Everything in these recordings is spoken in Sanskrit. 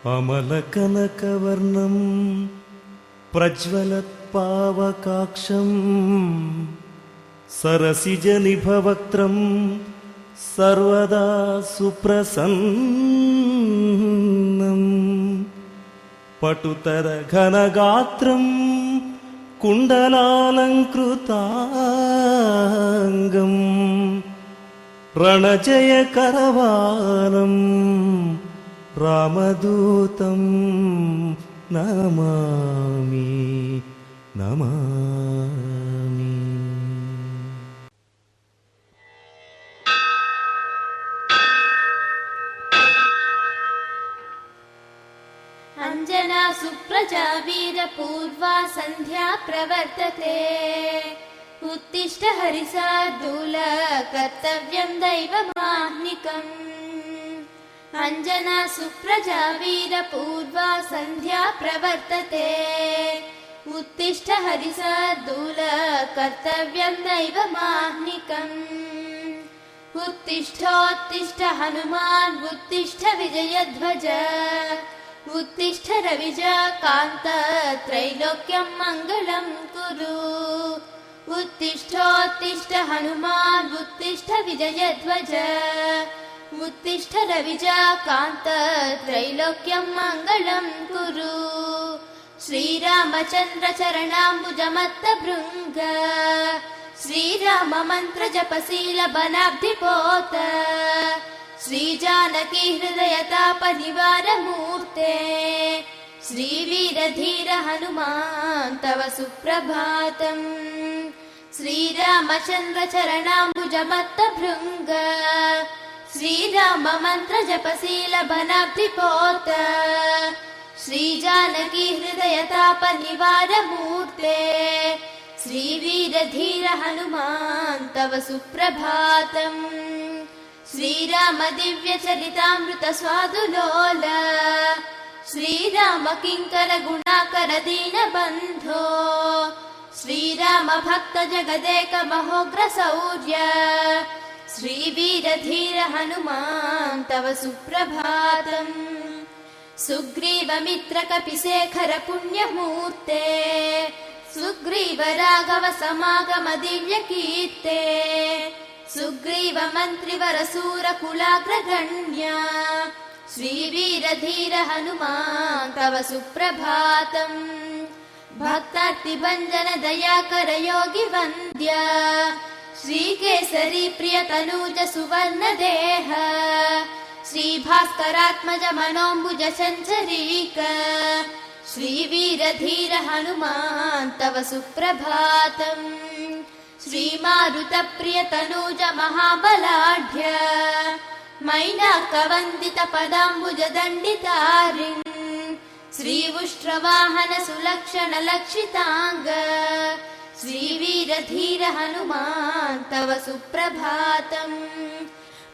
अमलकनकवर्णं प्रज्वलत्पावकाक्षं सरसिजनिभवक्त्रं सर्वदा सुप्रसन्नं पटुतरघनगात्रं कुण्डलालङ्कृताङ्गं रणजयकरवालं रामदूतं नमामि नमामि। अंजना सुप्रजा वीरपूर्वा सन्ध्या प्रवर्तते। उत्तिष्ठ हरिशार्दूल कर्तव्यं दैवमाह्निकम्। अंजना सुप्रजा वीरपूर्वा सन्ध्या प्रवर्तते। उत्तिष्ठ हरिशार्दूल कर्तव्यं दैवमाह्निकम्। उत्तिष्ठोत्तिष्ठ हनुमान् उत्तिष्ठ विजयध्वज। उत्तिष्ठ रविजकान्त त्रैलोक्यं मङ्गलं कुरु। उत्तिष्ठोत्तिष्ठ हनुमान् उत्तिष्ठ विजयध्वज। उत्तिष्ठ रविजकान्त त्रैलोक्यं मङ्गलं कुरु। श्रीरामचन्द्र चरणाम्बुजमत्तभृङ्ग। श्रीराम मन्त्र जपशीलबनाब्धिपोत। श्रीजानकी हृदयतापनिवारमूर्ते। श्रीवीरधीर हनुमान् तव सुप्रभातम्। श्रीरामचन्द्र चरणाम्बुजमत्तभृङ्ग। श्रीराम मन्त्र जपशीलबनाब्धिपोत। श्रीजानकी हृदयतापनिवारमूर्ते। श्रीवीरधीर हनुमान् तव सुप्रभातम्। श्रीराम दिव्य चरितामृत स्वादुलोल। श्रीराम किङ्कर गुणाकर दीनबन्धो। श्रीराम भक्त जगदेक महोग्र शौर्य। श्रीवीरधीर हनुमान् तव सुप्रभातम्। सुग्रीव मित्र कपिशेखर पुण्यमूर्ते। सुग्रीव राघव समागम दिव्य कीर्ते। सुग्रीव मन्त्रिवर सूर कुलाग्रगण्य। श्रीवीरधीर हनुमान् तव सुप्रभातम्। भक्तार्तिभञ्जन दयाकर योगि वन्द्य। श्रीकेसरी प्रिय तनूज सुवर्ण देह। श्रीभास्करात्मज मनोम्बुज चञ्चरीक। श्रीवीरधीर हनुमान् तव सुप्रभातम्। श्रीमारुतप्रिय तनूज महाबलाढ्य। मैनाकवन्दित पदाम्बुज दण्डितारिन्। श्रीवुष्ट्रवाहन सुलक्षण लक्षिताङ्ग। श्रीवीरधीर हनुमान् तव सुप्रभातम्।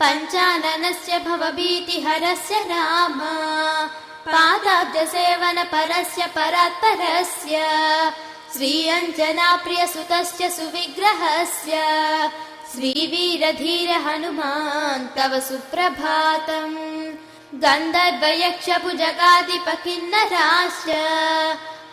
पञ्चाननस्य भवभीतिहरस्य राम। पादाब्ज सेवन परस्य परात्परस्य। श्री अञ्जना प्रिय सुतस्य सुविग्रहस्य। श्रीवीरधीर हनुमान् तव सुप्रभातम्। गन्धर्व यक्ष भुजगादिप किन्नराश्च।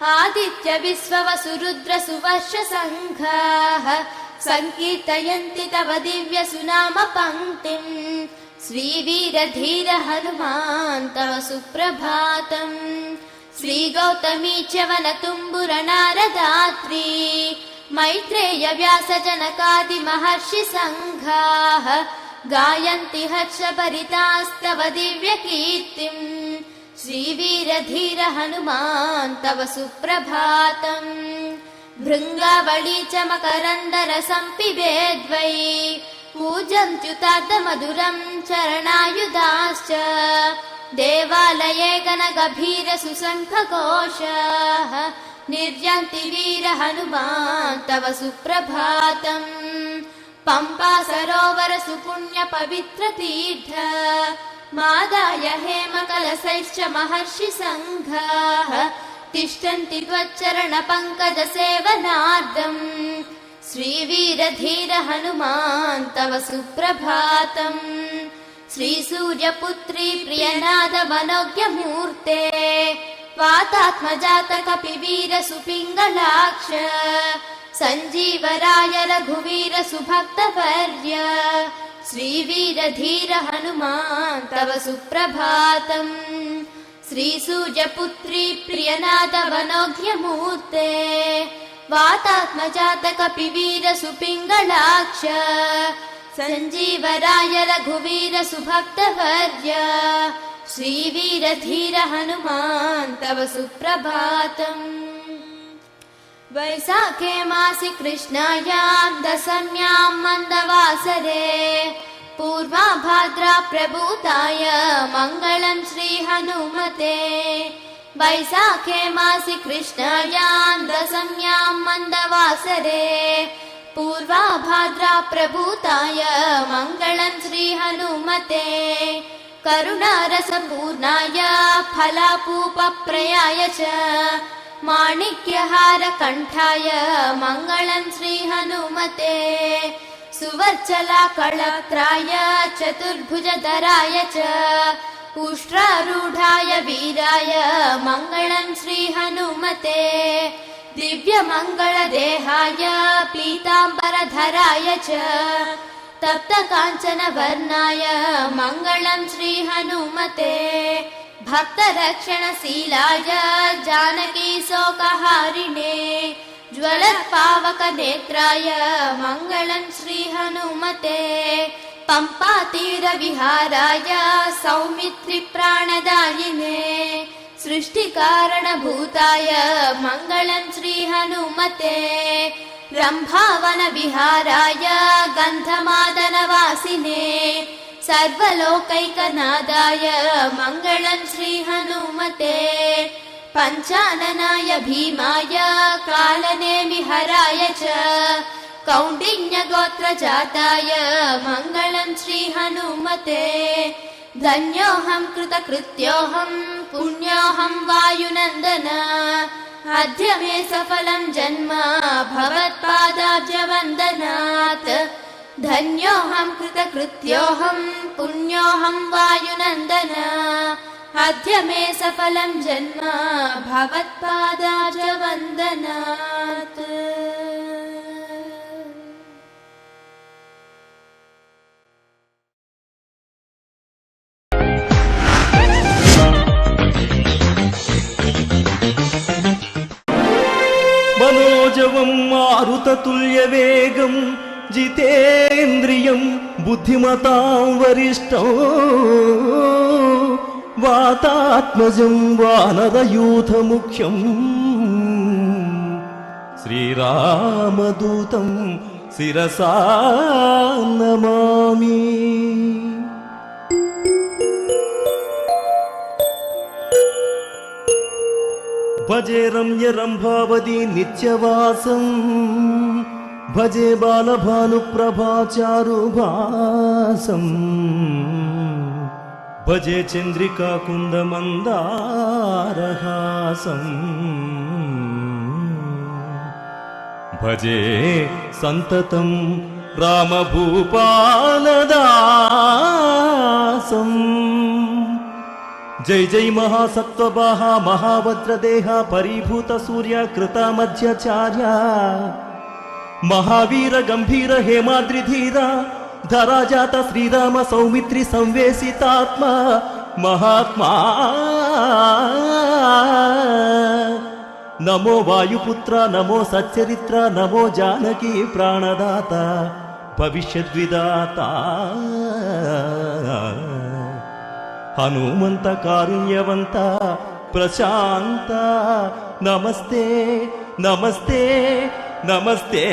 आदित्य विश्ववसुरुद्र सुवर्ष सङ्घाः। सङ्कीर्तयन्ति तव दिव्य सुनाम पङ्क्तिम्। श्रीवीरधीर हनुमान् तव सुप्रभातम्। श्रीगौतमी च्यवन तुम्बुर नारदात्री। मैत्रेय व्यास जनकादि महर्षि सङ्घाः। गायन्ति हर्षभरितास्तव दिव्य कीर्तिम्। श्रीवीरधीर हनुमान् तव सुप्रभातम्। भृङ्गावळी च मकरन्दर सम्पिबेद्वै। पूजन्त्युतार्ध मधुरं चरणायुधाश्च। देवालये गणगभीर सुशङ्खघोषाः। निर्यन्ति वीर हनुमान् तव सुप्रभातम्। पम्पा सरोवर सुपुण्य पवित्र तीर्थ। मादाय हेम कलशैश्च महर्षि सङ्घाः। तिष्ठन्ति त्वच्चरण पङ्कज सेवनार्थम्। श्रीवीरधीर हनुमान् तव सुप्रभातम्। श्रीसूर्यपुत्री प्रियनाद मनोज्ञमूर्ते वातात्मजात कपिवीर सुपिङ्गलाक्ष सञ्जीवराय रघुवीर सुभक्तवर्य श्रीवीर धीर हनुमान् तव सुप्रभातम् श्रीसूर्यपुत्री प्रियनाद मनोज्ञमूर्ते वातात्मजात कपिवीर सुपिङ्गलाक्ष सञ्जीवराय रघुवीर सुभक्तवर्य श्रीवीर धीर हनुमान् तव सुप्रभातम् वैशाखे मासि कृष्णायां दशम्यां मन्दवासरे पूर्वाभाद्रा प्रभूताय मङ्गलं श्री हनुमते वैशाखे मासि कृष्णायां दशम्यां मन्दवासरे पूर्वाभाद्रा प्रभूताय मङ्गलं श्री हनुमते करुणारसपूर्णाय फलापूपप्रयाय च माणिक्यहारकण्ठाय मङ्गलं श्री हनुमते सुवर्चलाकळत्राय चतुर्भुजधराय च उष्ट्रारूढाय वीराय मङ्गलं श्री हनुमते दिव्यमङ्गलदेहाय पीताम्बरधराय च तप्तकाञ्चनवर्णाय मङ्गलं श्री हनुमते भक्तरक्षणशीलाय जानकीशोकहारिणे ज्वलत्पावकनेत्राय मङ्गलं श्री हनुमते पम्पातीरविहाराय सौमित्रिप्राणदायिने सृष्टिकारणभूताय मङ्गलं श्री हनुमते रम्भावनविहाराय गन्धमादनवासिने सर्वलोकैकनादाय मङ्गलं श्री हनुमते पञ्चाननाय भीमाय कालनेमिहराय च कौण्डिन्यगोत्रजाताय मङ्गलं श्री हनुमते धन्योऽहं कृतकृत्योऽहं पुण्योऽहं वायुनन्दन अद्य मे सफलं जन्म भवत्पादाब्जवन्दनात् धन्योऽहं कृतकृत्योऽहं पुण्योऽहं वायुनन्दन अद्य मे सफलं जन्म भवत्पादाब्जवन्दनात् मनोजवं मारुततुल्यवेगं जितेन्द्रियं बुद्धिमतां वरिष्ठं वातात्मजं वानरयूथमुख्यं श्रीरामदूतं शिरसा नमामि। भजे रम्य रम्भावती नित्यवासं भजे बालभानुप्रभाचारुभासं भजे चन्द्रिका कुन्दमन्दारहासं भजे सन्ततं रामभूपालदासम् जय जय महासत्त्ववाह महावज्रदेह परिभूत सूर्य कृत मध्यचार्य महावीर गंभीर हेमाद्रिधीर धराजात श्रीराम सौमित्री संवेशितात्मा महात्मा नमो वायुपुत्र नमो सच्चरित्र नमो जानकी प्राणदाता भविष्यद्विदाता हनुमंत कारुण्यवंत प्रशांत नमस्ते नमस्ते नमस्ते